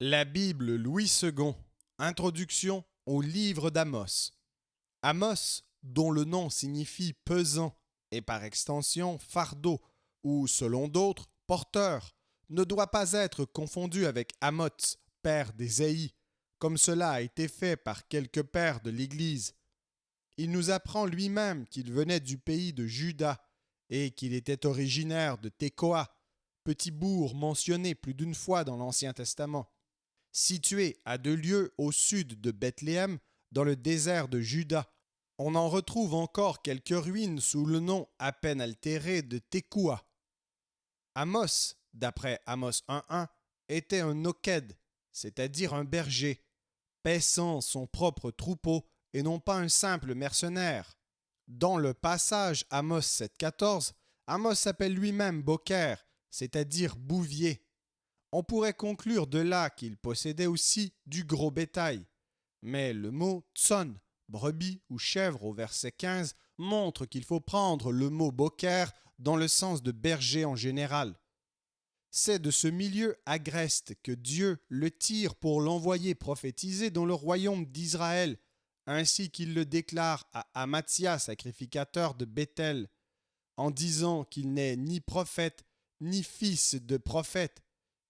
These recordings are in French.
La Bible Louis II. Introduction au livre d'Amos. Amos, dont le nom signifie pesant et par extension fardeau ou selon d'autres porteur, ne doit pas être confondu avec Amoz, père d'Ésaïe, comme cela a été fait par quelques pères de l'Église. Il nous apprend lui-même qu'il venait du pays de Juda et qu'il était originaire de Tekoa, petit bourg mentionné plus d'une fois dans l'Ancien Testament. Situé à 2 lieues au sud de Bethléem, dans le désert de Juda, on en retrouve encore quelques ruines sous le nom à peine altéré de Tekoua. Amos, d'après Amos 1.1, était un oked, c'est-à-dire un berger, paissant son propre troupeau et non pas un simple mercenaire. Dans le passage Amos 7.14, Amos s'appelle lui-même Boker, c'est-à-dire bouvier. On pourrait conclure de là qu'il possédait aussi du gros bétail. Mais le mot tson, brebis ou chèvre au verset 15, montre qu'il faut prendre le mot boker dans le sens de berger en général. C'est de ce milieu agreste que Dieu le tire pour l'envoyer prophétiser dans le royaume d'Israël, ainsi qu'il le déclare à Amathia, sacrificateur de Béthel, en disant qu'il n'est ni prophète ni fils de prophète.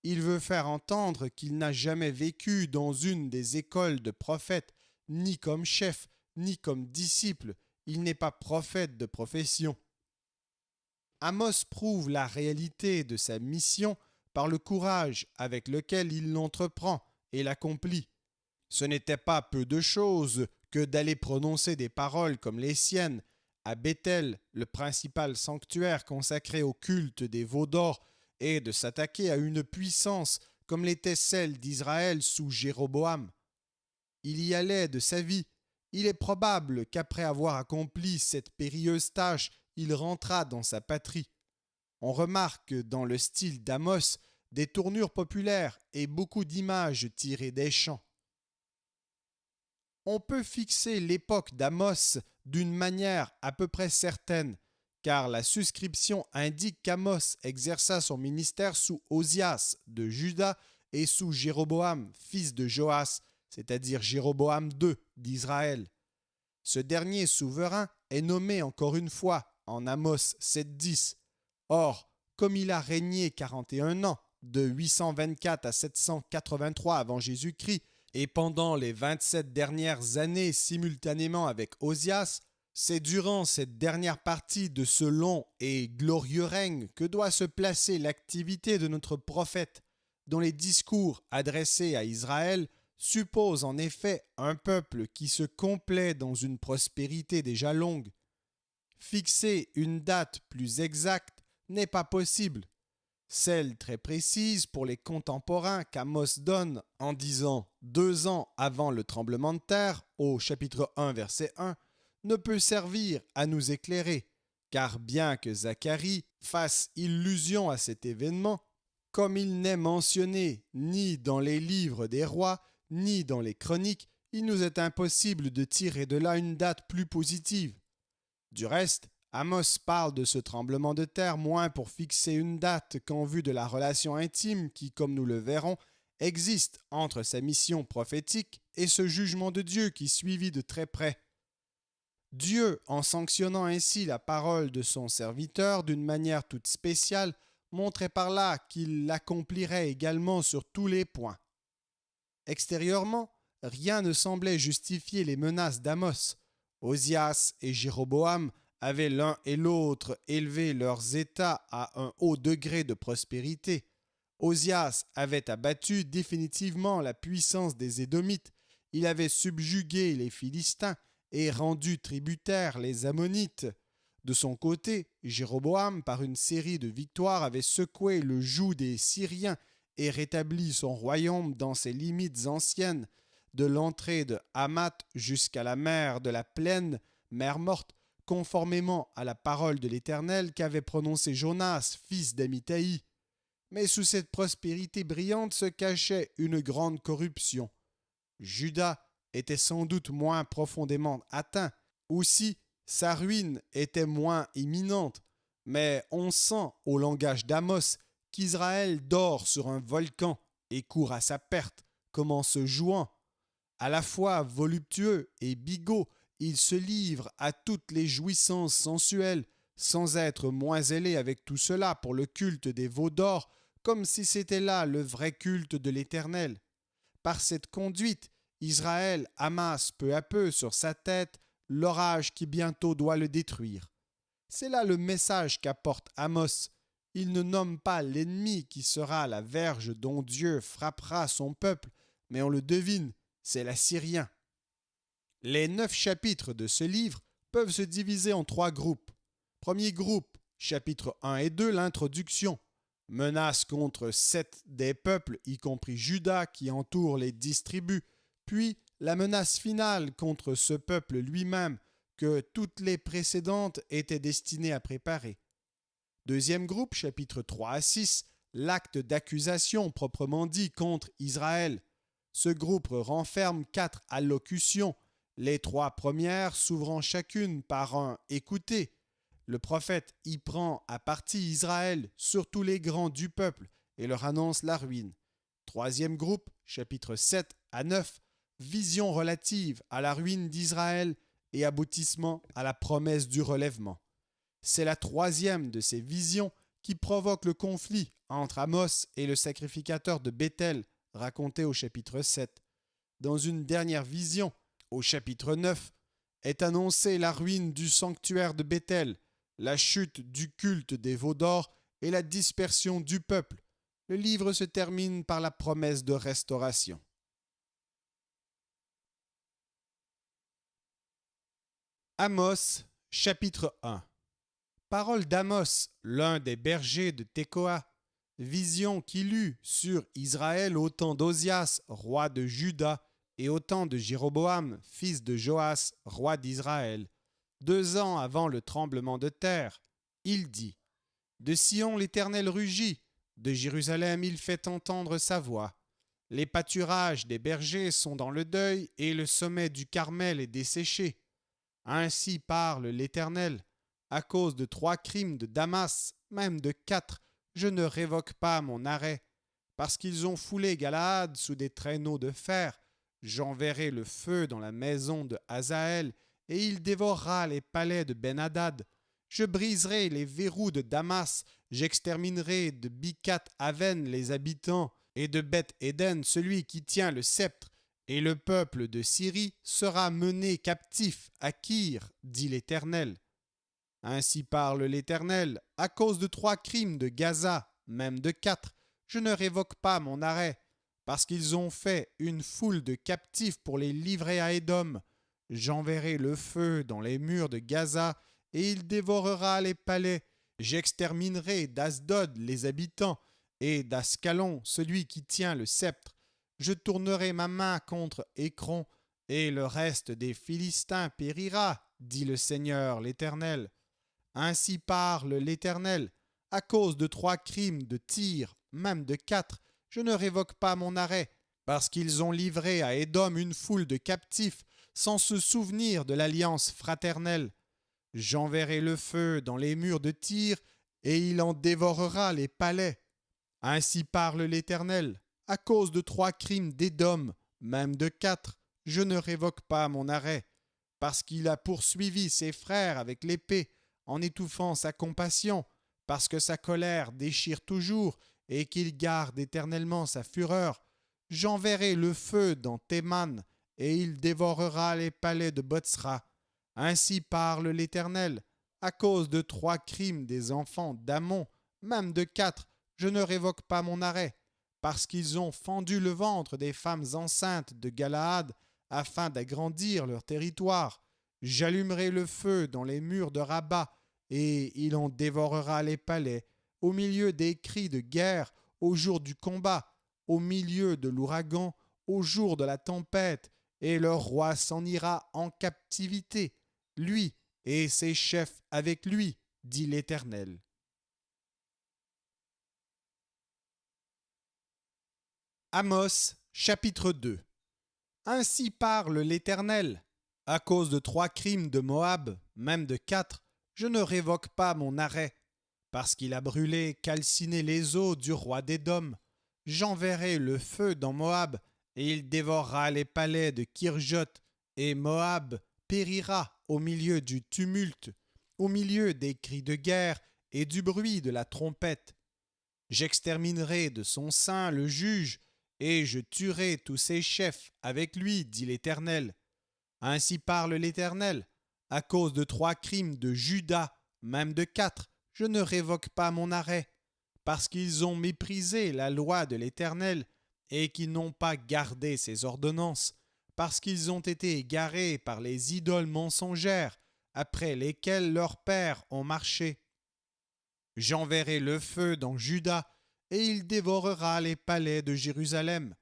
Il veut faire entendre qu'il n'a jamais vécu dans une des écoles de prophètes, ni comme chef, ni comme disciple. Il n'est pas prophète de profession. Amos prouve la réalité de sa mission par le courage avec lequel il l'entreprend et l'accomplit. Ce n'était pas peu de chose que d'aller prononcer des paroles comme les siennes à Béthel, le principal sanctuaire consacré au culte des veaux d'or, et de s'attaquer à une puissance comme l'était celle d'Israël sous Jéroboam. Il y allait de sa vie. Il est probable qu'après avoir accompli cette périlleuse tâche, il rentra dans sa patrie. On remarque dans le style d'Amos des tournures populaires et beaucoup d'images tirées des chants. On peut fixer l'époque d'Amos d'une manière à peu près certaine, car la suscription indique qu'Amos exerça son ministère sous Osias de Juda et sous Jéroboam, fils de Joas, c'est-à-dire Jéroboam II d'Israël. Ce dernier souverain est nommé encore une fois en Amos 7.10. Or, comme il a régné 41 ans, de 824 à 783 avant Jésus-Christ, et pendant les 27 dernières années simultanément avec Osias, c'est durant cette dernière partie de ce long et glorieux règne que doit se placer l'activité de notre prophète, dont les discours adressés à Israël supposent en effet un peuple qui se complaît dans une prospérité déjà longue. Fixer une date plus exacte n'est pas possible. Celle très précise pour les contemporains qu'Amos donne en disant 2 ans avant le tremblement de terre, au chapitre 1, verset 1, ne peut servir à nous éclairer, car bien que Zacharie fasse illusion à cet événement, comme il n'est mentionné ni dans les livres des rois, ni dans les chroniques, il nous est impossible de tirer de là une date plus positive. Du reste, Amos parle de ce tremblement de terre moins pour fixer une date qu'en vue de la relation intime qui, comme nous le verrons, existe entre sa mission prophétique et ce jugement de Dieu qui suivit de très près. Dieu, en sanctionnant ainsi la parole de son serviteur d'une manière toute spéciale, montrait par là qu'il l'accomplirait également sur tous les points. Extérieurement, rien ne semblait justifier les menaces d'Amos. Osias et Jéroboam avaient l'un et l'autre élevé leurs États à un haut degré de prospérité. Osias avait abattu définitivement la puissance des Édomites. Il avait subjugué les Philistins et rendu tributaires les Ammonites. De son côté, Jéroboam, par une série de victoires, avait secoué le joug des Syriens et rétabli son royaume dans ses limites anciennes, de l'entrée de Hamath jusqu'à la mer de la plaine, mer morte, conformément à la parole de l'Éternel qu'avait prononcée Jonas, fils d'Amittai. Mais sous cette prospérité brillante se cachait une grande corruption. Juda était sans doute moins profondément atteint. Aussi, sa ruine était moins imminente. Mais on sent, au langage d'Amos, qu'Israël dort sur un volcan. et court à sa perte, comme en se jouant. À la fois voluptueux et bigot, il se livre à toutes les jouissances sensuelles, sans être moins zélé avec tout cela pour le culte des veaux d'or, comme si c'était là le vrai culte de l'Éternel. Par cette conduite, Israël amasse peu à peu sur sa tête l'orage qui bientôt doit le détruire. C'est là le message qu'apporte Amos. Il ne nomme pas l'ennemi qui sera la verge dont Dieu frappera son peuple, mais on le devine, c'est l'Assyrien. Les 9 chapitres de ce livre peuvent se diviser en 3 groupes. Premier groupe, chapitres 1 et 2, l'introduction. Menace contre 7 des peuples, y compris Juda, qui entoure les 10 tribus. Puis, la menace finale contre ce peuple lui-même, que toutes les précédentes étaient destinées à préparer. Deuxième groupe, chapitres 3 à 6, l'acte d'accusation proprement dit contre Israël. Ce groupe renferme 4 allocutions, les 3 premières s'ouvrant chacune par un « écoutez ». Le prophète y prend à partie Israël, surtout les grands du peuple, et leur annonce la ruine. Troisième groupe, chapitres 7 à 9, vision relative à la ruine d'Israël et aboutissement à la promesse du relèvement. C'est la troisième de ces visions qui provoque le conflit entre Amos et le sacrificateur de Béthel, raconté au chapitre 7. Dans une dernière vision, au chapitre 9, est annoncée la ruine du sanctuaire de Béthel, la chute du culte des veaux d'or et la dispersion du peuple. Le livre se termine par la promesse de restauration. Amos, chapitre 1. Parole d'Amos, l'un des bergers de Tekoa, vision qu'il eut sur Israël au temps d'Ozias, roi de Juda, et au temps de Jéroboam, fils de Joas, roi d'Israël, 2 ans avant le tremblement de terre. Il dit : De Sion l'Éternel rugit, de Jérusalem il fait entendre sa voix. Les pâturages des bergers sont dans le deuil, et le sommet du Carmel est desséché. Ainsi parle l'Éternel. À cause de 3 crimes de Damas, même de 4, je ne révoque pas mon arrêt. Parce qu'ils ont foulé Galaad sous des traîneaux de fer, j'enverrai le feu dans la maison de Hazaël, et il dévorera les palais de Ben-Hadad. Je briserai les verrous de Damas, j'exterminerai de Bicat-Aven les habitants, et de Beth-Éden celui qui tient le sceptre, et le peuple de Syrie sera mené captif à Kir, dit l'Éternel. Ainsi parle l'Éternel, à cause de 3 crimes de Gaza, même de 4, je ne révoque pas mon arrêt, parce qu'ils ont fait une foule de captifs pour les livrer à Édom. J'enverrai le feu dans les murs de Gaza, et il dévorera les palais. J'exterminerai d'Asdod les habitants, et d'Ascalon celui qui tient le sceptre. Je tournerai ma main contre Écron, et le reste des Philistins périra, dit le Seigneur l'Éternel. Ainsi parle l'Éternel, à cause de 3 crimes de Tyr, même de 4, je ne révoque pas mon arrêt, parce qu'ils ont livré à Édom une foule de captifs, sans se souvenir de l'alliance fraternelle. J'enverrai le feu dans les murs de Tyr, et il en dévorera les palais. Ainsi parle l'Éternel, à cause de 3 crimes d'Édom, même de 4, je ne révoque pas mon arrêt, parce qu'il a poursuivi ses frères avec l'épée, en étouffant sa compassion, parce que sa colère déchire toujours et qu'il garde éternellement sa fureur. J'enverrai le feu dans Théman, et il dévorera les palais de Botsra. Ainsi parle l'Éternel, à cause de 3 crimes des enfants d'Ammon, même de 4, je ne révoque pas mon arrêt, parce qu'ils ont fendu le ventre des femmes enceintes de Galaad, afin d'agrandir leur territoire. J'allumerai le feu dans les murs de Rabat, et il en dévorera les palais, au milieu des cris de guerre, au jour du combat, au milieu de l'ouragan, au jour de la tempête, et leur roi s'en ira en captivité, lui et ses chefs avec lui, dit l'Éternel. Amos, chapitre 2. Ainsi parle l'Éternel. À cause de 3 crimes de Moab, même de 4, je ne révoque pas mon arrêt, parce qu'il a brûlé, calciné les os du roi d'Édom. j'enverrai le feu dans Moab, et il dévorera les palais de Kirjot, et Moab périra au milieu du tumulte, au milieu des cris de guerre et du bruit de la trompette. J'exterminerai de son sein le juge, et je tuerai tous ses chefs avec lui, dit l'Éternel. Ainsi parle l'Éternel, à cause de 3 crimes de Juda, même de 4, je ne révoque pas mon arrêt, parce qu'ils ont méprisé la loi de l'Éternel et qu'ils n'ont pas gardé ses ordonnances, parce qu'ils ont été égarés par les idoles mensongères après lesquelles leurs pères ont marché. J'enverrai le feu dans Juda, et il dévorera les palais de Jérusalem.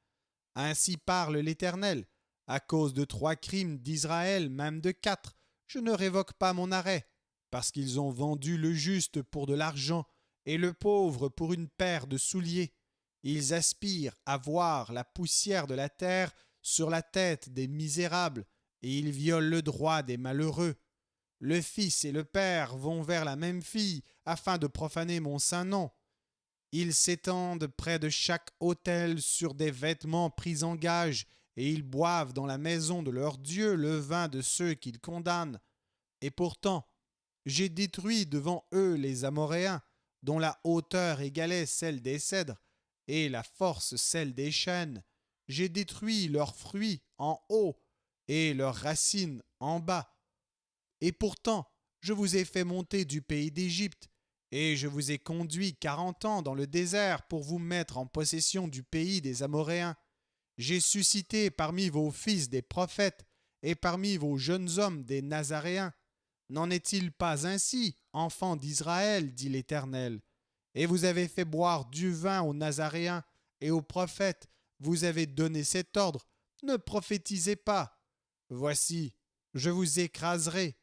Ainsi parle l'Éternel, à cause de 3 crimes d'Israël, même de 4, je ne révoque pas mon arrêt, parce qu'ils ont vendu le juste pour de l'argent et le pauvre pour une paire de souliers. Ils aspirent à voir la poussière de la terre sur la tête des misérables, et ils violent le droit des malheureux. Le fils et le père vont vers la même fille afin de profaner mon saint nom. Ils s'étendent près de chaque autel sur des vêtements pris en gage, et ils boivent dans la maison de leur Dieu le vin de ceux qu'ils condamnent. Et pourtant, j'ai détruit devant eux les Amoréens, dont la hauteur égalait celle des cèdres, et la force celle des chênes. J'ai détruit leurs fruits en haut, et leurs racines en bas. Et pourtant, je vous ai fait monter du pays d'Égypte, et je vous ai conduit 40 ans dans le désert pour vous mettre en possession du pays des Amoréens. J'ai suscité parmi vos fils des prophètes, et parmi vos jeunes hommes des Nazaréens. N'en est-il pas ainsi, enfants d'Israël, dit l'Éternel? Et vous avez fait boire du vin aux Nazaréens, et aux prophètes, vous avez donné cet ordre, ne prophétisez pas. Voici, je vous écraserai,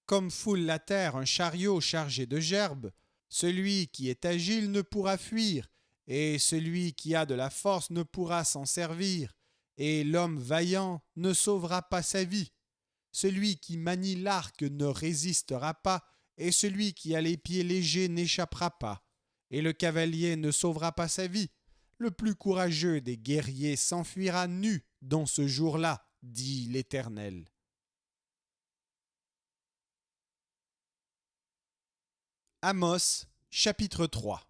comme foule la terre un chariot chargé de gerbes. Celui qui est agile ne pourra fuir, et celui qui a de la force ne pourra s'en servir, et l'homme vaillant ne sauvera pas sa vie. Celui qui manie l'arc ne résistera pas, et celui qui a les pieds légers n'échappera pas, et le cavalier ne sauvera pas sa vie. Le plus courageux des guerriers s'enfuira nu dans ce jour-là, dit l'Éternel. Amos, chapitre 3.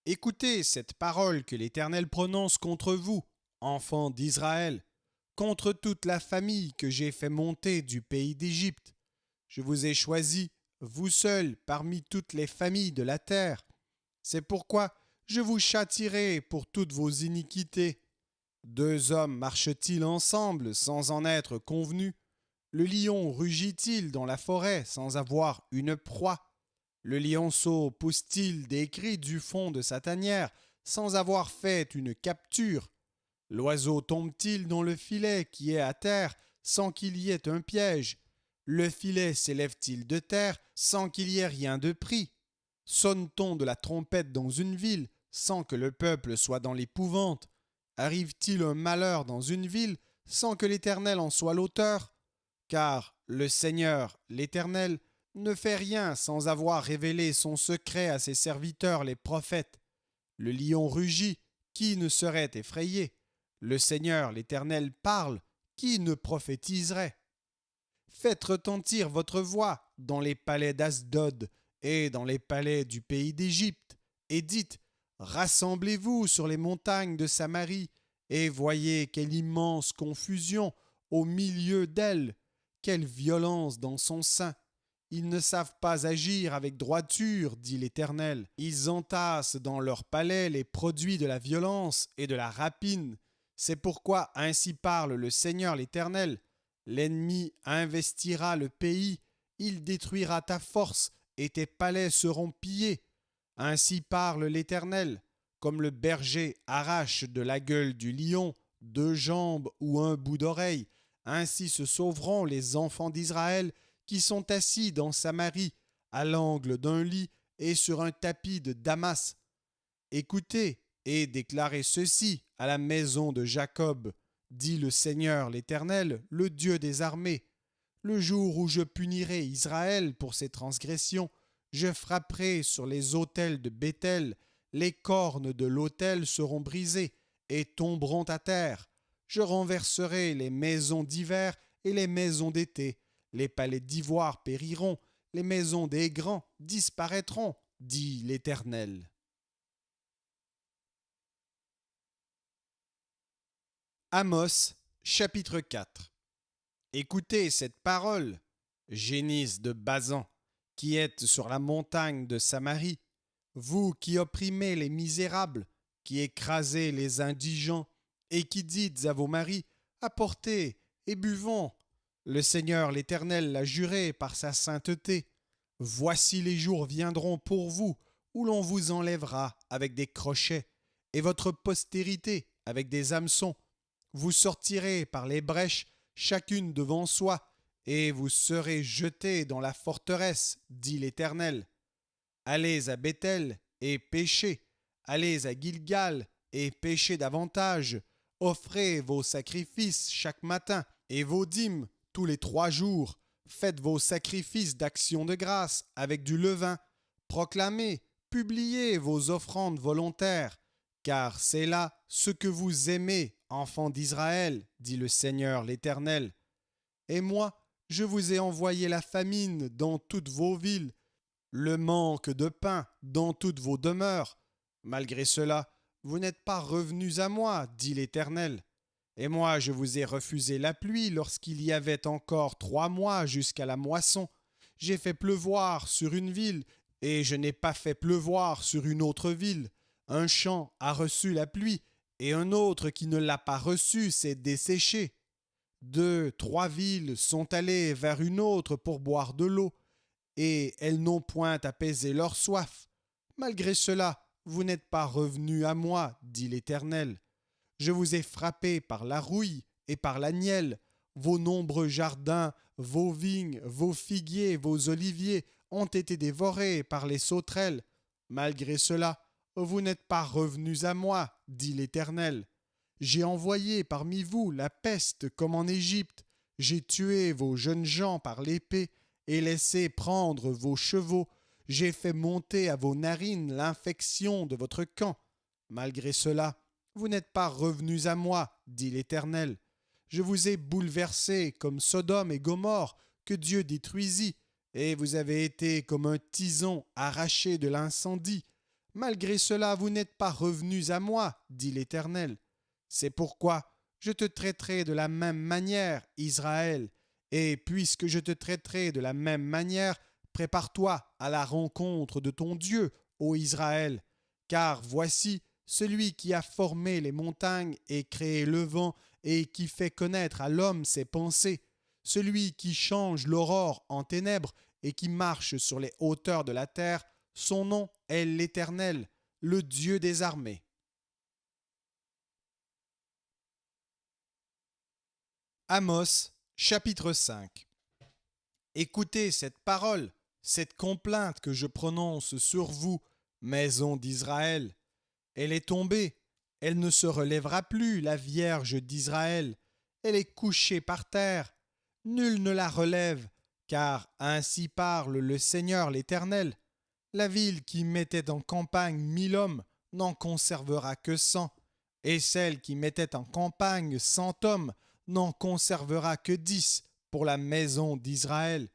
Écoutez cette parole que l'Éternel prononce contre vous, enfants d'Israël, contre toute la famille que j'ai fait monter du pays d'Égypte. Je vous ai choisis, vous seuls, parmi toutes les familles de la terre. C'est pourquoi je vous châtierai pour toutes vos iniquités. 2 hommes marchent-ils ensemble sans en être convenus? Le lion rugit-il dans la forêt sans avoir une proie? Le lionceau pousse-t-il des cris du fond de sa tanière sans avoir fait une capture? L'oiseau tombe-t-il dans le filet qui est à terre sans qu'il y ait un piège? Le filet s'élève-t-il de terre sans qu'il y ait rien de pris? Sonne-t-on de la trompette dans une ville sans que le peuple soit dans l'épouvante? Arrive-t-il un malheur dans une ville sans que l'Éternel en soit l'auteur? Car le Seigneur, l'Éternel, ne fait rien sans avoir révélé son secret à ses serviteurs les prophètes. Le lion rugit, qui ne serait effrayé? Le Seigneur, l'Éternel, parle, qui ne prophétiserait? Faites retentir votre voix dans les palais d'Asdod et dans les palais du pays d'Égypte, et dites, rassemblez-vous sur les montagnes de Samarie, et voyez quelle immense confusion au milieu d'elle, quelle violence dans son sein. Ils ne savent pas agir avec droiture, dit l'Éternel. Ils entassent dans leurs palais les produits de la violence et de la rapine. C'est pourquoi ainsi parle le Seigneur l'Éternel. L'ennemi investira le pays, il détruira ta force, et tes palais seront pillés. Ainsi parle l'Éternel. Comme le berger arrache de la gueule du lion 2 jambes ou un bout d'oreille, ainsi se sauveront les enfants d'Israël qui sont assis dans Samarie, à l'angle d'un lit et sur un tapis de Damas. Écoutez et déclarez ceci à la maison de Jacob, dit le Seigneur l'Éternel, le Dieu des armées. Le jour où je punirai Israël pour ses transgressions, je frapperai sur les autels de Béthel les cornes de l'autel seront brisées et tomberont à terre. Je renverserai les maisons d'hiver et les maisons d'été. Les palais d'ivoire périront, les maisons des grands disparaîtront, dit l'Éternel. Amos, chapitre 4. Écoutez cette parole, génisses de Basan, qui êtes sur la montagne de Samarie, vous qui opprimez les misérables, qui écrasez les indigents, et qui dites à vos maris, apportez et buvons. Le Seigneur l'Éternel l'a juré par sa sainteté. Voici les jours viendront pour vous, où l'on vous enlèvera avec des crochets, et votre postérité avec des hameçons. Vous sortirez par les brèches, chacune devant soi, et vous serez jetés dans la forteresse, dit l'Éternel. Allez à Béthel et péchez, allez à Gilgal et péchez davantage, offrez vos sacrifices chaque matin et vos dîmes tous les 3 jours, faites vos sacrifices d'action de grâce avec du levain, proclamez, publiez vos offrandes volontaires, car c'est là ce que vous aimez, enfants d'Israël, dit le Seigneur l'Éternel. Et moi, je vous ai envoyé la famine dans toutes vos villes, le manque de pain dans toutes vos demeures. Malgré cela, vous n'êtes pas revenus à moi, dit l'Éternel. Et moi, je vous ai refusé la pluie lorsqu'il y avait encore 3 mois jusqu'à la moisson. J'ai fait pleuvoir sur une ville, et je n'ai pas fait pleuvoir sur une autre ville. Un champ a reçu la pluie, et un autre qui ne l'a pas reçue s'est desséché. 2, 3 villes sont allées vers une autre pour boire de l'eau, et elles n'ont point apaisé leur soif. Malgré cela, vous n'êtes pas revenus à moi, dit l'Éternel. Je vous ai frappé par la rouille et par la nielle. Vos nombreux jardins, vos vignes, vos figuiers, vos oliviers ont été dévorés par les sauterelles. Malgré cela, vous n'êtes pas revenus à moi, dit l'Éternel. J'ai envoyé parmi vous la peste comme en Égypte. J'ai tué vos jeunes gens par l'épée et laissé prendre vos chevaux. J'ai fait monter à vos narines l'infection de votre camp. Malgré cela, vous n'êtes pas revenus à moi, dit l'Éternel. Je vous ai bouleversés comme Sodome et Gomorrhe, que Dieu détruisit, et vous avez été comme un tison arraché de l'incendie. Malgré cela, vous n'êtes pas revenus à moi, dit l'Éternel. C'est pourquoi je te traiterai de la même manière, Israël, et puisque je te traiterai de la même manière, prépare-toi à la rencontre de ton Dieu, ô Israël, car voici, celui qui a formé les montagnes et créé le vent et qui fait connaître à l'homme ses pensées, celui qui change l'aurore en ténèbres et qui marche sur les hauteurs de la terre, son nom est l'Éternel, le Dieu des armées. Amos, chapitre 5. Écoutez cette parole, cette complainte que je prononce sur vous, maison d'Israël. Elle est tombée, elle ne se relèvera plus, la Vierge d'Israël. Elle est couchée par terre. Nul ne la relève, car ainsi parle le Seigneur l'Éternel. La ville qui mettait en campagne 1000 hommes n'en conservera que 100, et celle qui mettait en campagne 100 hommes n'en conservera que 10 pour la maison d'Israël.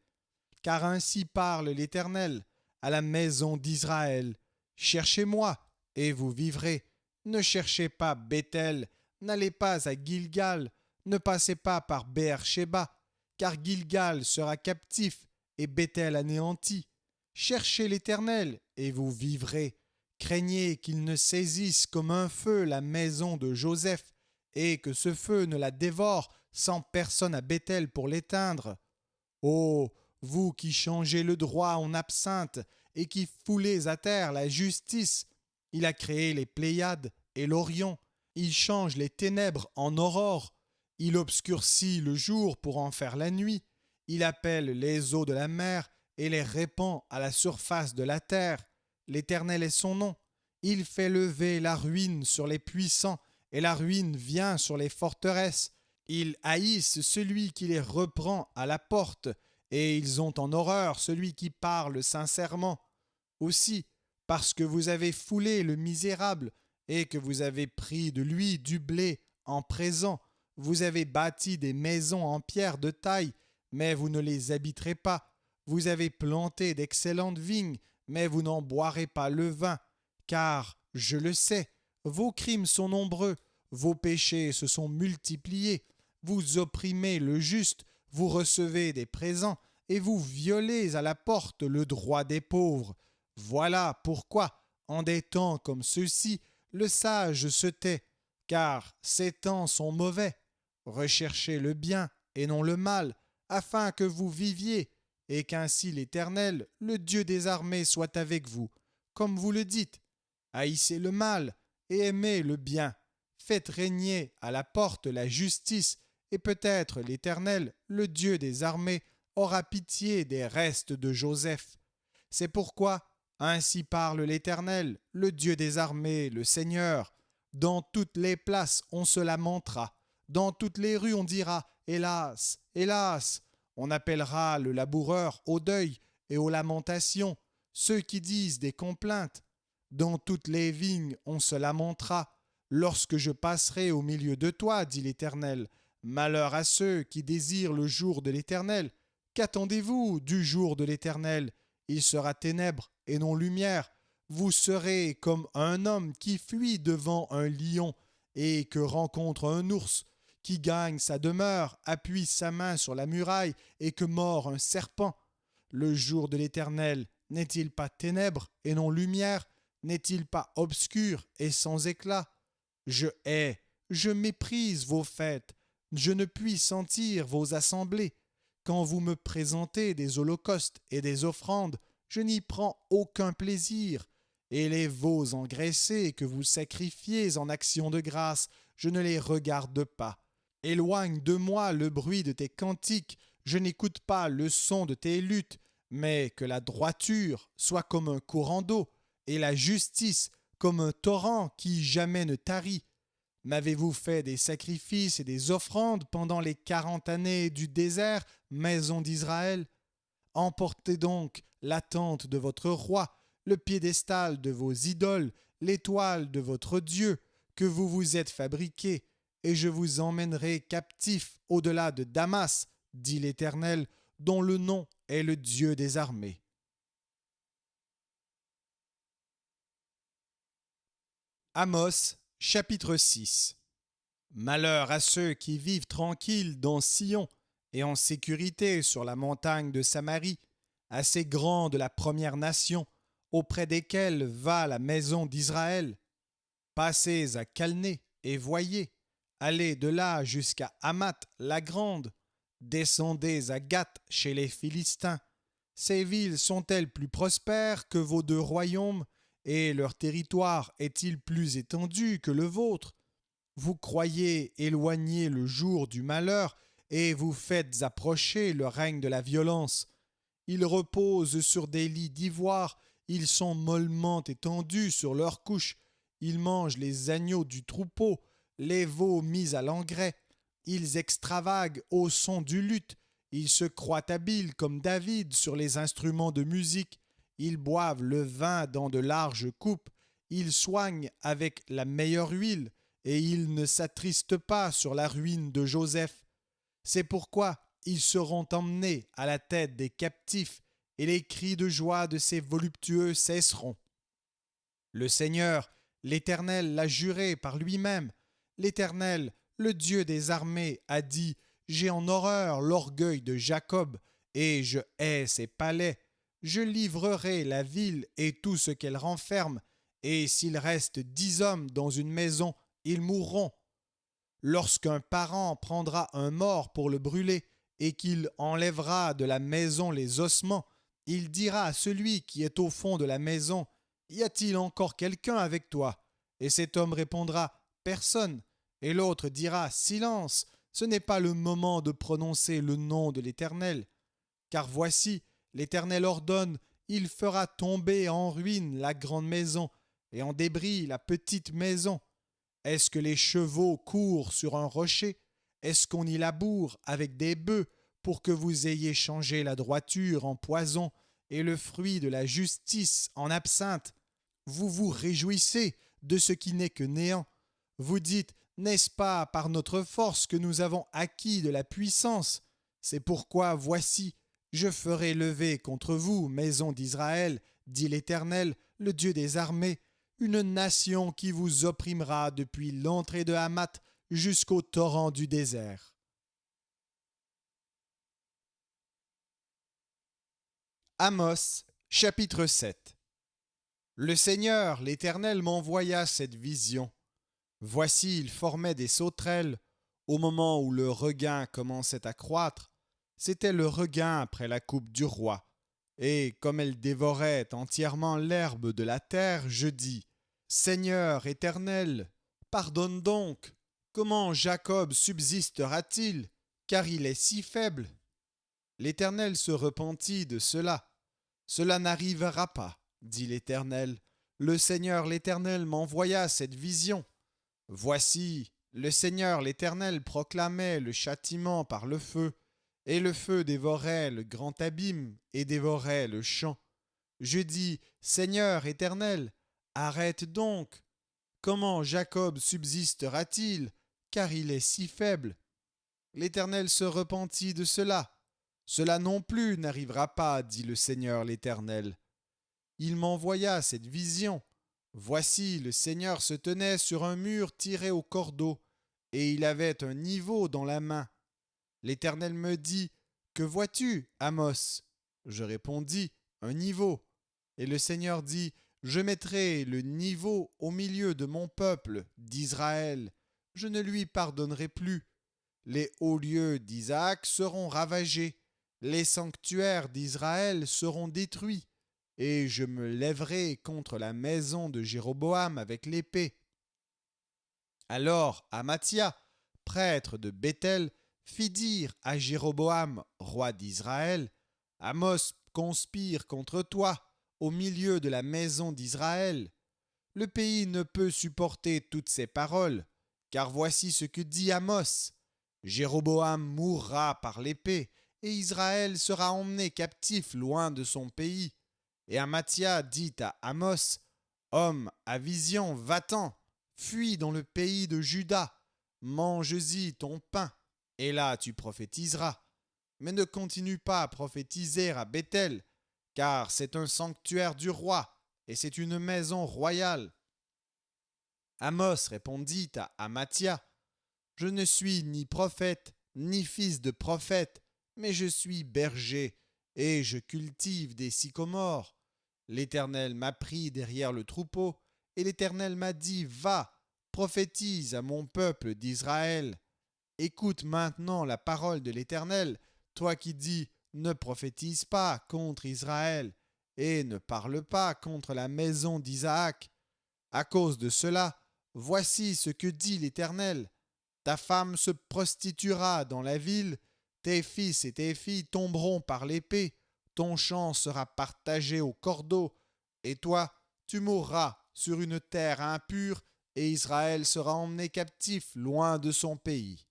Car ainsi parle l'Éternel à la maison d'Israël. Cherchez-moi, et vous vivrez. Ne cherchez pas Béthel, n'allez pas à Gilgal, ne passez pas par Béer-Shéba, car Gilgal sera captif et Béthel anéanti. Cherchez l'Éternel, et vous vivrez. Craignez qu'il ne saisisse comme un feu la maison de Joseph, et que ce feu ne la dévore sans personne à Béthel pour l'éteindre. Ô vous qui changez le droit en absinthe et qui foulez à terre la justice, il a créé les Pléiades et l'Orion, il change les ténèbres en aurore, il obscurcit le jour pour en faire la nuit, il appelle les eaux de la mer et les répand à la surface de la terre. L'Éternel est son nom. Il fait lever la ruine sur les puissants, et la ruine vient sur les forteresses. Ils haïssent celui qui les reprend à la porte, et ils ont en horreur celui qui parle sincèrement. Aussi, parce que vous avez foulé le misérable et que vous avez pris de lui du blé en présent. Vous avez bâti des maisons en pierre de taille, mais vous ne les habiterez pas. Vous avez planté d'excellentes vignes, mais vous n'en boirez pas le vin. Car, je le sais, vos crimes sont nombreux, vos péchés se sont multipliés. Vous opprimez le juste, vous recevez des présents, et vous violez à la porte le droit des pauvres. Voilà pourquoi, en des temps comme ceux-ci, le sage se tait, car ces temps sont mauvais. Recherchez le bien et non le mal, afin que vous viviez, et qu'ainsi l'Éternel, le Dieu des armées, soit avec vous. Comme vous le dites, haïssez le mal et aimez le bien. Faites régner à la porte la justice, et peut-être l'Éternel, le Dieu des armées, aura pitié des restes de Joseph. C'est pourquoi, ainsi parle l'Éternel, le Dieu des armées, le Seigneur. Dans toutes les places on se lamentera, dans toutes les rues on dira « Hélas, hélas !» On appellera le laboureur au deuil et aux lamentations, ceux qui disent des complaintes. Dans toutes les vignes on se lamentera. Lorsque je passerai au milieu de toi, dit l'Éternel, malheur à ceux qui désirent le jour de l'Éternel. Qu'attendez-vous du jour de l'Éternel? Il sera ténèbres et non lumière. Vous serez comme un homme qui fuit devant un lion et que rencontre un ours, qui gagne sa demeure, appuie sa main sur la muraille et que mord un serpent. Le jour de l'Éternel n'est-il pas ténèbres et non lumière? N'est-il pas obscur et sans éclat? Je hais, je méprise vos fêtes, je ne puis sentir vos assemblées. Quand vous me présentez des holocaustes et des offrandes, je n'y prends aucun plaisir. Et les veaux engraissés que vous sacrifiez en action de grâce, je ne les regarde pas. Éloigne de moi le bruit de tes cantiques, je n'écoute pas le son de tes luttes, mais que la droiture soit comme un courant d'eau, et la justice comme un torrent qui jamais ne tarit. M'avez-vous fait des sacrifices et des offrandes pendant les 40 années du désert, maison d'Israël? Emportez donc la tente de votre roi, le piédestal de vos idoles, l'étoile de votre Dieu, que vous vous êtes fabriqué, et je vous emmènerai captifs au-delà de Damas, dit l'Éternel, dont le nom est le Dieu des armées. Amos, chapitre 6. Malheur à ceux qui vivent tranquilles dans Sion et en sécurité sur la montagne de Samarie, assez grande la première nation, auprès desquelles va la maison d'Israël. Passez à Calné et voyez, allez de là jusqu'à Hamath la grande, descendez à Gath chez les Philistins. Ces villes sont-elles plus prospères que vos deux royaumes, et leur territoire est-il plus étendu que le vôtre? Vous croyez éloigner le jour du malheur, et vous faites approcher le règne de la violence. Ils reposent sur des lits d'ivoire, ils sont mollement étendus sur leurs couches, ils mangent les agneaux du troupeau, les veaux mis à l'engrais, ils extravaguent au son du luth, ils se croient habiles comme David sur les instruments de musique, ils boivent le vin dans de larges coupes, ils soignent avec la meilleure huile, et ils ne s'attristent pas sur la ruine de Joseph. C'est pourquoi ils seront emmenés à la tête des captifs, et les cris de joie de ces voluptueux cesseront. Le Seigneur, l'Éternel, l'a juré par lui-même. L'Éternel, le Dieu des armées, a dit « J'ai en horreur l'orgueil de Jacob, et je hais ses palais. Je livrerai la ville et tout ce qu'elle renferme, et s'il reste 10 hommes dans une maison, ils mourront. Lorsqu'un parent prendra un mort pour le brûler, et qu'il enlèvera de la maison les ossements, il dira à celui qui est au fond de la maison, « Y a-t-il encore quelqu'un avec toi ?» Et cet homme répondra, « Personne. » Et l'autre dira, « Silence, ce n'est pas le moment de prononcer le nom de l'Éternel. Car voici, l'Éternel ordonne, il fera tomber en ruine la grande maison, et en débris la petite maison. Est-ce que les chevaux courent sur un rocher? Est-ce qu'on y laboure avec des bœufs pour que vous ayez changé la droiture en poison et le fruit de la justice en absinthe? Vous vous réjouissez de ce qui n'est que néant. Vous dites, n'est-ce pas par notre force que nous avons acquis de la puissance? C'est pourquoi voici, je ferai lever contre vous, maison d'Israël, dit l'Éternel, le Dieu des armées, une nation qui vous opprimera depuis l'entrée de Hamath jusqu'au torrent du désert. Amos, chapitre 7. Le Seigneur, l'Éternel, m'envoya cette vision. Voici, il formait des sauterelles. Au moment où le regain commençait à croître, c'était le regain après la coupe du roi. Et comme elle dévorait entièrement l'herbe de la terre, je dis, Seigneur éternel, pardonne donc. Comment Jacob subsistera-t-il, car il est si faible? L'Éternel se repentit de cela. Cela n'arrivera pas, dit l'Éternel. Le Seigneur l'Éternel m'envoya cette vision. Voici, le Seigneur l'Éternel proclamait le châtiment par le feu, et le feu dévorait le grand abîme et dévorait le champ. Je dis, Seigneur Éternel, arrête donc. Comment Jacob subsistera-t-il, car il est si faible? L'Éternel se repentit de cela. Cela non plus n'arrivera pas, dit le Seigneur l'Éternel. Il m'envoya cette vision. Voici, le Seigneur se tenait sur un mur tiré au cordeau, et il avait un niveau dans la main. L'Éternel me dit, que vois-tu, Amos? Je répondis, un niveau. Et le Seigneur dit, je mettrai le niveau au milieu de mon peuple, d'Israël. Je ne lui pardonnerai plus. Les hauts lieux d'Isaac seront ravagés. Les sanctuaires d'Israël seront détruits. Et je me lèverai contre la maison de Jéroboam avec l'épée. Alors Amathia, prêtre de Béthel, fit dire à Jéroboam, roi d'Israël, Amos conspire contre toi au milieu de la maison d'Israël. Le pays ne peut supporter toutes ces paroles, car voici ce que dit Amos. Jéroboam mourra par l'épée, et Israël sera emmené captif loin de son pays. Et Amathia dit à Amos, Homme à vision, va-t'en, fuis dans le pays de Juda, mange-y ton pain, et là tu prophétiseras. Mais ne continue pas à prophétiser à Béthel, car c'est un sanctuaire du roi, et c'est une maison royale. Amos répondit à Amathia, Je ne suis ni prophète, ni fils de prophète, mais je suis berger, et je cultive des sycomores. L'Éternel m'a pris derrière le troupeau, et l'Éternel m'a dit, Va, prophétise à mon peuple d'Israël. Écoute maintenant la parole de l'Éternel, toi qui dis, ne prophétise pas contre Israël, et ne parle pas contre la maison d'Isaac. À cause de cela, voici ce que dit l'Éternel. Ta femme se prostituera dans la ville, tes fils et tes filles tomberont par l'épée, ton champ sera partagé au cordeau, et toi, tu mourras sur une terre impure, et Israël sera emmené captif loin de son pays.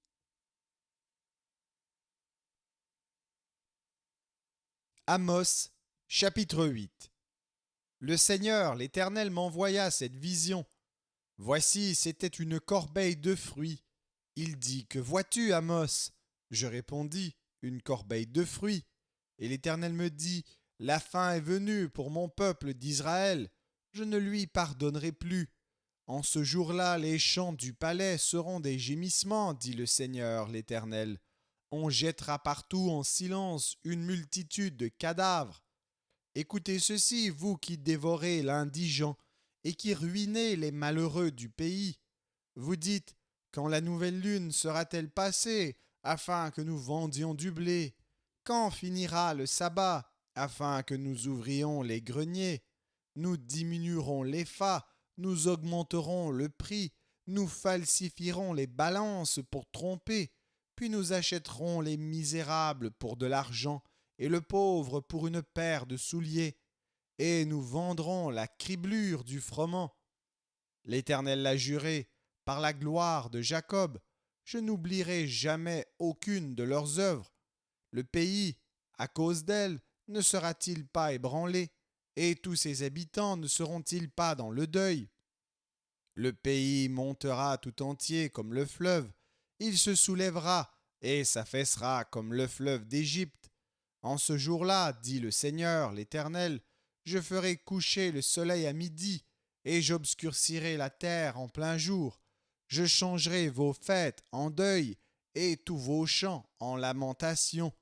Amos, chapitre 8. Le Seigneur, l'Éternel, m'envoya cette vision. Voici, c'était une corbeille de fruits. Il dit, Que vois-tu, Amos? Je répondis, Une corbeille de fruits. Et l'Éternel me dit, La fin est venue pour mon peuple d'Israël. Je ne lui pardonnerai plus. En ce jour-là, les chants du palais seront des gémissements, dit le Seigneur l'Éternel. On jettera partout en silence une multitude de cadavres. Écoutez ceci, vous qui dévorez l'indigent et qui ruinez les malheureux du pays. Vous dites, quand la nouvelle lune sera-t-elle passée, afin que nous vendions du blé? Quand finira le sabbat, afin que nous ouvrions les greniers? Nous diminuerons les l'épha, nous augmenterons le prix, nous falsifierons les balances pour tromper, puis nous achèterons les misérables pour de l'argent et le pauvre pour une paire de souliers, et nous vendrons la criblure du froment. L'Éternel l'a juré, par la gloire de Jacob, je n'oublierai jamais aucune de leurs œuvres. Le pays, à cause d'elles, ne sera-t-il pas ébranlé? et tous ses habitants ne seront-ils pas dans le deuil? Le pays montera tout entier comme le fleuve, il se soulèvera et s'affaissera comme le fleuve d'Égypte. En ce jour-là, dit le Seigneur l'Éternel, je ferai coucher le soleil à midi, et j'obscurcirai la terre en plein jour. Je changerai vos fêtes en deuil, et tous vos chants en lamentation.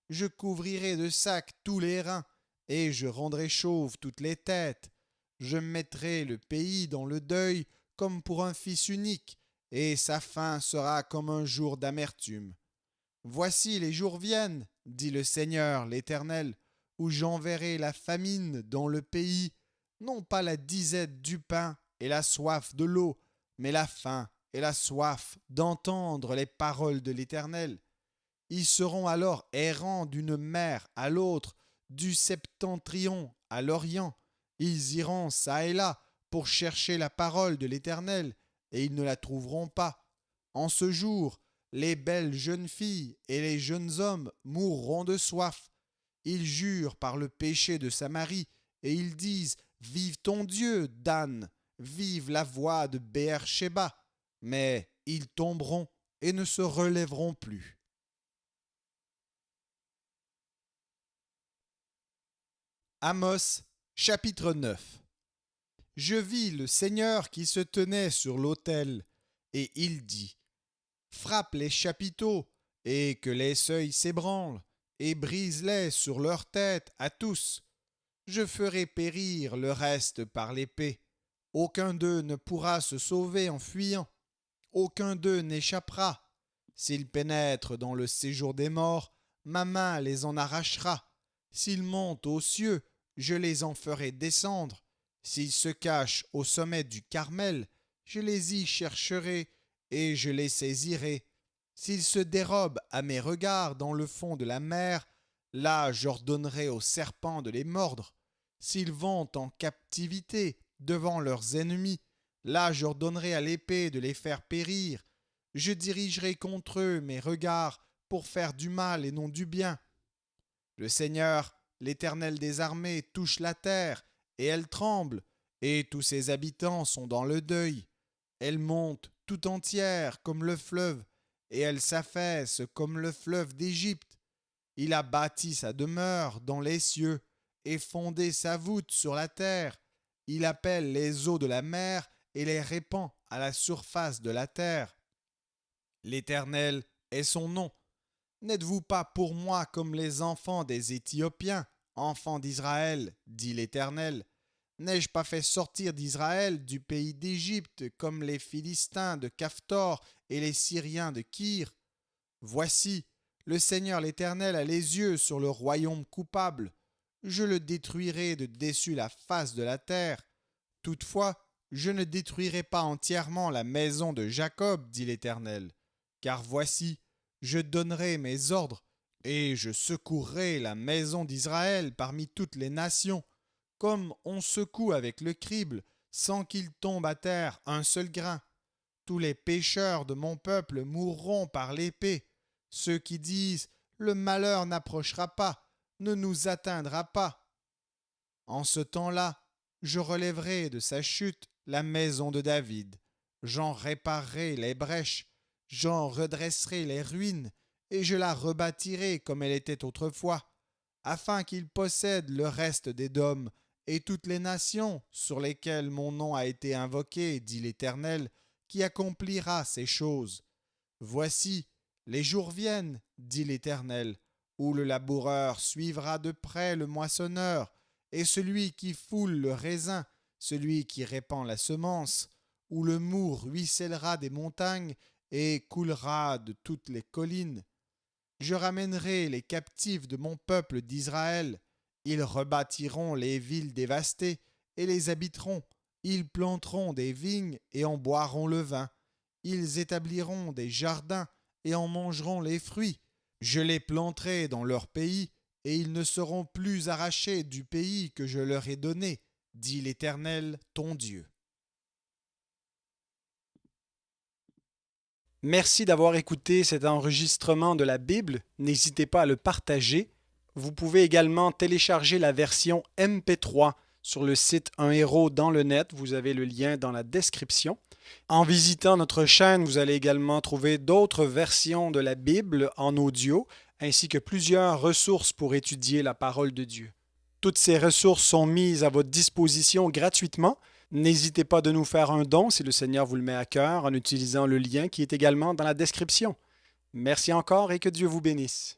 Je couvrirai de sacs tous les reins, et je rendrai chauves toutes les têtes. Je mettrai le pays dans le deuil comme pour un fils unique, et sa fin sera comme un jour d'amertume. Voici les jours viennent, dit le Seigneur l'Éternel, où j'enverrai la famine dans le pays, non pas la disette du pain et la soif de l'eau, mais la faim et la soif d'entendre les paroles de l'Éternel. Ils seront alors errants d'une mer à l'autre, du septentrion à l'orient. Ils iront çà et là pour chercher la parole de l'Éternel, et ils ne la trouveront pas. En ce jour, les belles jeunes filles et les jeunes hommes mourront de soif. Ils jurent par le péché de Samarie, et ils disent « Vive ton Dieu, Dan, vive la voix de Béer-Shéba !» Mais ils tomberont et ne se relèveront plus. Amos, chapitre 9. Je vis le Seigneur qui se tenait sur l'autel, et il dit « Frappe les chapiteaux, et que les seuils s'ébranlent, et brise-les sur leur tête à tous. Je ferai périr le reste par l'épée. Aucun d'eux ne pourra se sauver en fuyant. Aucun d'eux n'échappera. S'ils pénètrent dans le séjour des morts, ma main les en arrachera. S'ils montent aux cieux, je les en ferai descendre. S'ils se cachent au sommet du Carmel, je les y chercherai et je les saisirai. S'ils se dérobent à mes regards dans le fond de la mer, là j'ordonnerai aux serpents de les mordre. S'ils vont en captivité devant leurs ennemis, là j'ordonnerai à l'épée de les faire périr. Je dirigerai contre eux mes regards pour faire du mal et non du bien. Le Seigneur, l'Éternel des armées, touche la terre, et elle tremble, et tous ses habitants sont dans le deuil. Elle monte tout entière comme le fleuve, et elle s'affaisse comme le fleuve d'Égypte. Il a bâti sa demeure dans les cieux, et fondé sa voûte sur la terre. Il appelle les eaux de la mer et les répand à la surface de la terre. L'Éternel est son nom. N'êtes-vous pas pour moi comme les enfants des Éthiopiens, enfants d'Israël, dit l'Éternel? N'ai-je pas fait sortir d'Israël du pays d'Égypte comme les Philistins de Caphtor et les Syriens de Kyr? Voici, le Seigneur l'Éternel a les yeux sur le royaume coupable. Je le détruirai de dessus la face de la terre. Toutefois, je ne détruirai pas entièrement la maison de Jacob, dit l'Éternel. Car voici, je donnerai mes ordres, et je secourrai la maison d'Israël parmi toutes les nations, comme on secoue avec le crible, sans qu'il tombe à terre un seul grain. Tous les pécheurs de mon peuple mourront par l'épée. Ceux qui disent « Le malheur n'approchera pas, ne nous atteindra pas ». En ce temps-là, je relèverai de sa chute la maison de David. J'en réparerai les brèches, j'en redresserai les ruines, et je la rebâtirai comme elle était autrefois, afin qu'il possède le reste d'Édom et toutes les nations sur lesquelles mon nom a été invoqué, dit l'Éternel, qui accomplira ces choses. Voici, les jours viennent, dit l'Éternel, où le laboureur suivra de près le moissonneur, et celui qui foule le raisin, celui qui répand la semence, où le moût ruissellera des montagnes et coulera de toutes les collines. Je ramènerai les captifs de mon peuple d'Israël. Ils rebâtiront les villes dévastées et les habiteront. Ils planteront des vignes et en boiront le vin. Ils établiront des jardins et en mangeront les fruits. Je les planterai dans leur pays, et ils ne seront plus arrachés du pays que je leur ai donné, dit l'Éternel, ton Dieu. Merci d'avoir écouté cet enregistrement de la Bible. N'hésitez pas à le partager. Vous pouvez également télécharger la version MP3 sur le site Un héros dans le net. Vous avez le lien dans la description. En visitant notre chaîne, vous allez également trouver d'autres versions de la Bible en audio, ainsi que plusieurs ressources pour étudier la parole de Dieu. Toutes ces ressources sont mises à votre disposition gratuitement. N'hésitez pas de nous faire un don si le Seigneur vous le met à cœur en utilisant le lien qui est également dans la description. Merci encore et que Dieu vous bénisse.